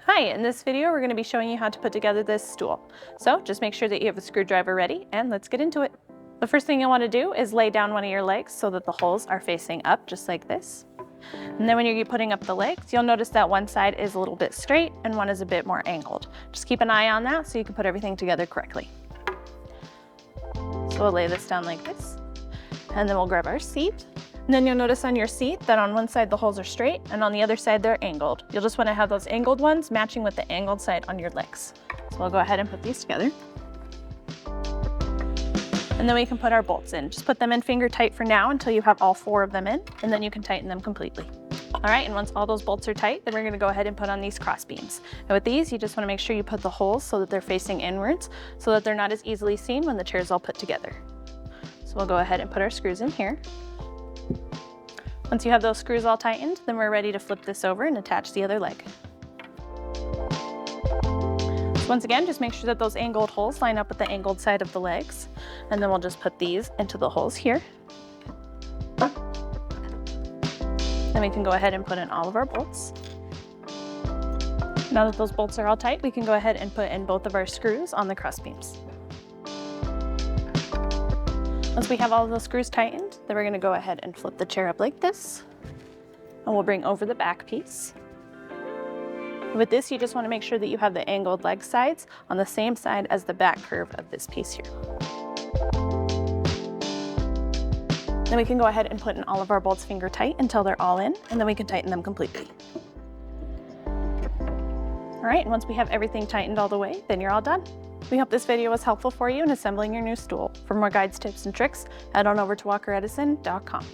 Hi, in this video we're going to be showing you how to put together this stool. So just make sure that you have a screwdriver ready and let's get into it. The first thing you'll want to do is lay down one of your legs so that the holes are facing up just like this. And then when you're putting up the legs, you'll notice that one side is a little bit straight and one is a bit more angled. Just keep an eye on that so you can put everything together correctly. So we'll lay this down like this and then we'll grab our seat. And then you'll notice on your seat that on one side the holes are straight and on the other side they're angled. You'll just want to have those angled ones matching with the angled side on your legs. So we'll go ahead and put these together. And then we can put our bolts in. Just put them in finger tight for now until you have all 4 of them in, and then you can tighten them completely. All right, and once all those bolts are tight, then we're going to go ahead and put on these cross beams. And with these, you just want to make sure you put the holes so that they're facing inwards so that they're not as easily seen when the chair is all put together. So we'll go ahead and put our screws in here. Once you have those screws all tightened, then we're ready to flip this over and attach the other leg. So once again, just make sure that those angled holes line up with the angled side of the legs. And then we'll just put these into the holes here. Then we can go ahead and put in all of our bolts. Now that those bolts are all tight, we can go ahead and put in both of our screws on the cross beams. Once we have all of those screws tightened, then we're going to go ahead and flip the chair up like this. And we'll bring over the back piece. With this, you just want to make sure that you have the angled leg sides on the same side as the back curve of this piece here. Then we can go ahead and put in all of our bolts finger tight until they're all in, and then we can tighten them completely. All right, and once we have everything tightened all the way, then you're all done. We hope this video was helpful for you in assembling your new stool. For more guides, tips, and tricks, head on over to WEEZR13OS1.com.